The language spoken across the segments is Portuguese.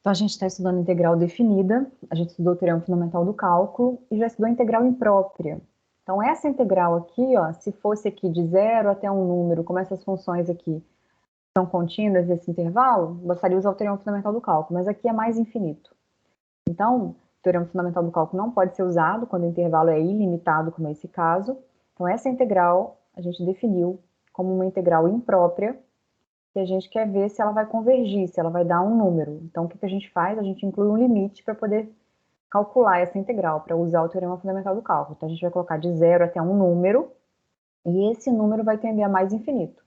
Então, a gente está estudando integral definida, a gente estudou o teorema fundamental do cálculo e já estudou integral imprópria. Então, essa integral aqui, ó, se fosse aqui de 0 até um número, como essas funções aqui são contínuas nesse intervalo, bastaria usar o teorema fundamental do cálculo, mas aqui é mais infinito. Então, o teorema fundamental do cálculo não pode ser usado quando o intervalo é ilimitado, como é esse caso. Então, essa integral a gente definiu como uma integral imprópria, que a gente quer ver se ela vai convergir, se ela vai dar um número. Então, o que a gente faz? A gente inclui um limite para poder calcular essa integral, para usar o teorema fundamental do cálculo. Então, a gente vai colocar de 0 até um número, e esse número vai tender a mais infinito.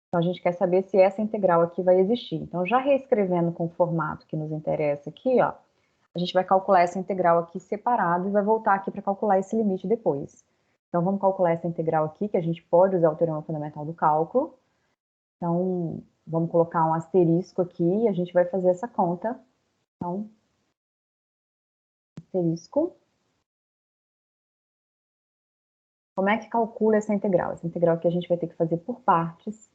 Então, a gente quer saber se essa integral aqui vai existir. Então, já reescrevendo com o formato que nos interessa aqui, ó, a gente vai calcular essa integral aqui separado e vai voltar aqui para calcular esse limite depois. Então, vamos calcular essa integral aqui, que a gente pode usar o teorema fundamental do cálculo. Então, vamos colocar um asterisco aqui e a gente vai fazer essa conta. Então, asterisco. Como é que calcula essa integral? Essa integral aqui a gente vai ter que fazer por partes.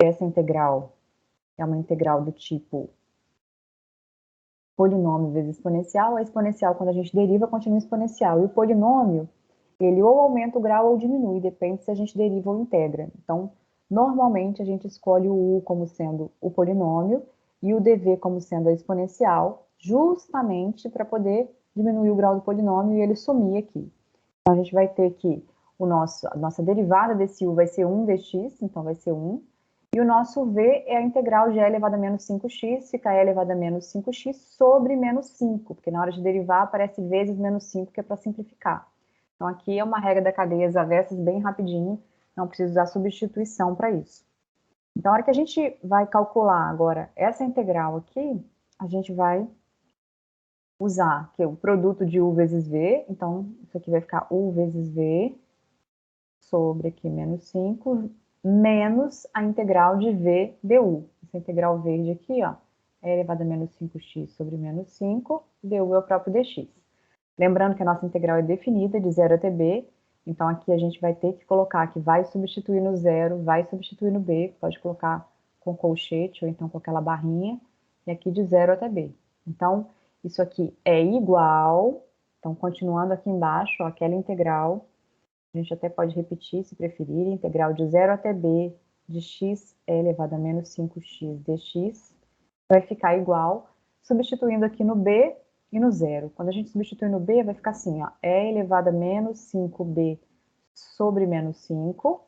Essa integral é uma integral do tipo polinômio vezes exponencial. A exponencial, quando a gente deriva, continua exponencial. E o polinômio, ele ou aumenta o grau ou diminui, depende se a gente deriva ou integra. Então, normalmente a gente escolhe o u como sendo o polinômio e o dv como sendo a exponencial, justamente para poder diminuir o grau do polinômio e ele sumir aqui. Então, a gente vai ter que a nossa derivada desse u vai ser 1 dx, então vai ser 1. E o nosso v é a integral de e elevado a menos 5x, fica e elevado a menos 5x sobre menos 5, porque na hora de derivar aparece vezes menos 5, que é para simplificar. Então, aqui é uma regra da cadeia avessas bem rapidinho, não precisa usar substituição para isso. Então, a hora que a gente vai calcular agora essa integral aqui, a gente vai usar que é o produto de u vezes v, então isso aqui vai ficar u vezes v sobre aqui menos 5, menos a integral de v du. Essa integral verde aqui, ó, é elevado a menos 5x sobre menos 5, du é o próprio dx. Lembrando que a nossa integral é definida de 0 até b, então aqui a gente vai ter que colocar que vai substituir no 0, vai substituir no b, pode colocar com colchete ou então com aquela barrinha, e aqui de 0 até b. Então, isso aqui é igual, então continuando aqui embaixo, ó, aquela integral, a gente até pode repetir se preferir, integral de 0 até b de x é elevado a menos 5x dx, vai ficar igual, substituindo aqui no b e no 0. Quando a gente substitui no b, vai ficar assim, ó, e elevado a menos 5b sobre menos 5,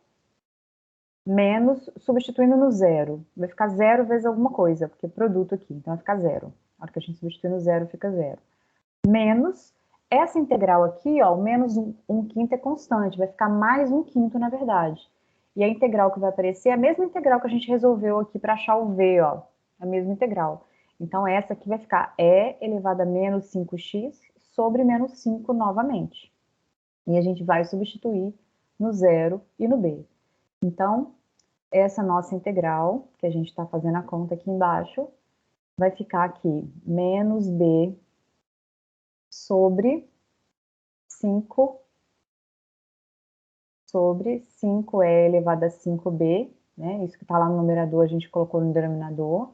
menos, substituindo no 0. Vai ficar 0 vezes alguma coisa, porque é produto aqui, então vai ficar 0. A hora que a gente substitui no 0, fica 0. Menos, essa integral aqui, ó, o menos 1 quinto é constante, vai ficar mais 1 quinto, na verdade. E a integral que vai aparecer é a mesma integral que a gente resolveu aqui para achar o v, ó, a mesma integral. Então, essa aqui vai ficar e elevado a menos 5x sobre menos 5 novamente. E a gente vai substituir no 0 e no b. Então, essa nossa integral, que a gente está fazendo a conta aqui embaixo, vai ficar aqui menos b sobre 5 sobre 5e elevado a 5b, né? Isso que está lá no numerador, a gente colocou no denominador,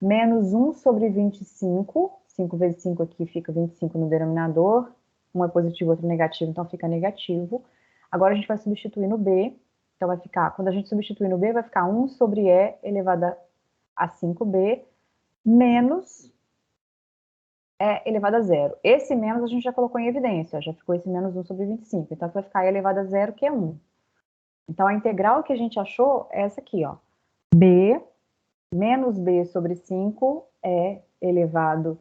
menos 1 sobre 25, 5 vezes 5 aqui fica 25 no denominador, um é positivo, outro negativo, então fica negativo. Agora a gente vai substituir no b, então vai ficar, quando a gente substituir no b, vai ficar 1 sobre e elevado a 5b, menos é elevado a 0. Esse menos a gente já colocou em evidência, já ficou esse menos 1 sobre 25, então vai ficar e elevado a 0, que é 1. Então, a integral que a gente achou é essa aqui, ó. b menos b sobre 5 é elevado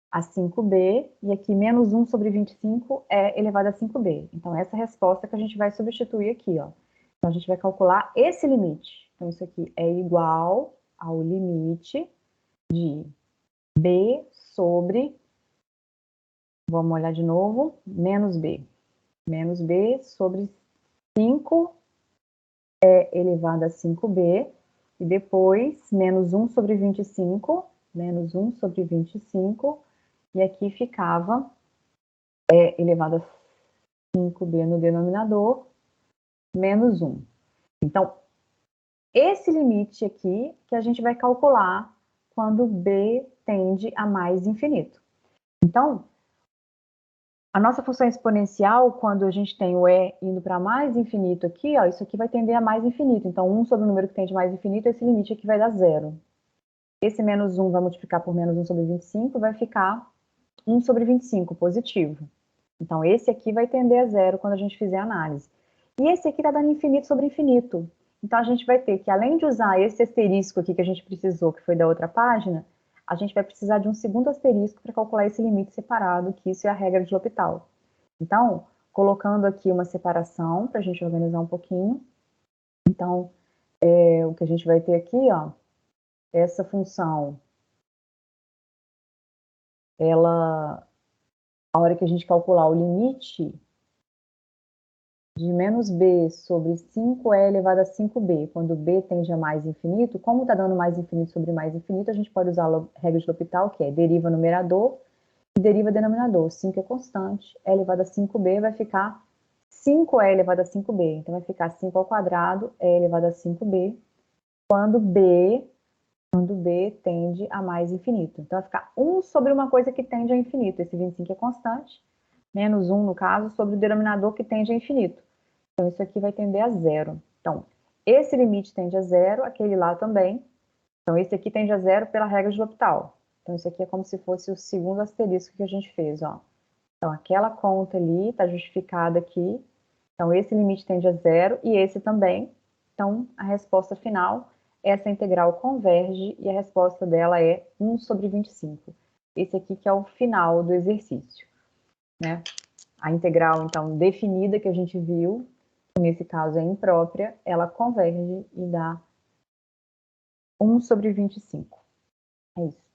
a 5b, e aqui menos 1 sobre 25 é elevado a 5b. Então, essa é a resposta que a gente vai substituir aqui, ó. Então, a gente vai calcular esse limite. Então, isso aqui é igual ao limite de b sobre, vamos olhar de novo, menos b. Menos b sobre 5 é elevado a 5b, e depois menos 1 sobre 25, menos 1 sobre 25, e aqui ficava elevado a 5b no denominador, menos 1. Então, esse limite aqui que a gente vai calcular quando b tende a mais infinito. Então, a nossa função exponencial, quando a gente tem o e indo para mais infinito aqui, ó, isso aqui vai tender a mais infinito. Então, 1 sobre o número que tende a mais infinito, esse limite aqui vai dar 0. Esse menos 1 vai multiplicar por menos 1 sobre 25, vai ficar 1 sobre 25, positivo. Então, esse aqui vai tender a 0 quando a gente fizer a análise. E esse aqui está dando infinito sobre infinito. Então, a gente vai ter que, além de usar esse asterisco aqui que a gente precisou, que foi da outra página, a gente vai precisar de um segundo asterisco para calcular esse limite separado, que isso é a regra de L'Hopital. Então, colocando aqui uma separação, para a gente organizar um pouquinho. Então, o que a gente vai ter aqui, ó, essa função, ela, a hora que a gente calcular o limite de menos b sobre 5e elevado a 5b, quando b tende a mais infinito, como está dando mais infinito sobre mais infinito, a gente pode usar a regra de L'Hopital, que é deriva numerador e deriva denominador. 5 é constante, e elevado a 5b vai ficar 5e elevado a 5b. Então, vai ficar 5 ao quadrado, e elevado a 5b, quando b tende a mais infinito. Então, vai ficar 1 sobre uma coisa que tende a infinito. Esse 25 é constante, menos 1, no caso, sobre o denominador que tende a infinito. Então, isso aqui vai tender a 0. Então, esse limite tende a 0, aquele lá também. Então, esse aqui tende a 0 pela regra de L'Hopital. Então, isso aqui é como se fosse o segundo asterisco que a gente fez, ó. Então, aquela conta ali está justificada aqui. Então, esse limite tende a 0 e esse também. Então, a resposta final, essa integral converge e a resposta dela é 1 sobre 25. Esse aqui que é o final do exercício, né? A integral, então, definida que a gente viu, que nesse caso é imprópria, ela converge e dá 1 sobre 25. É isso.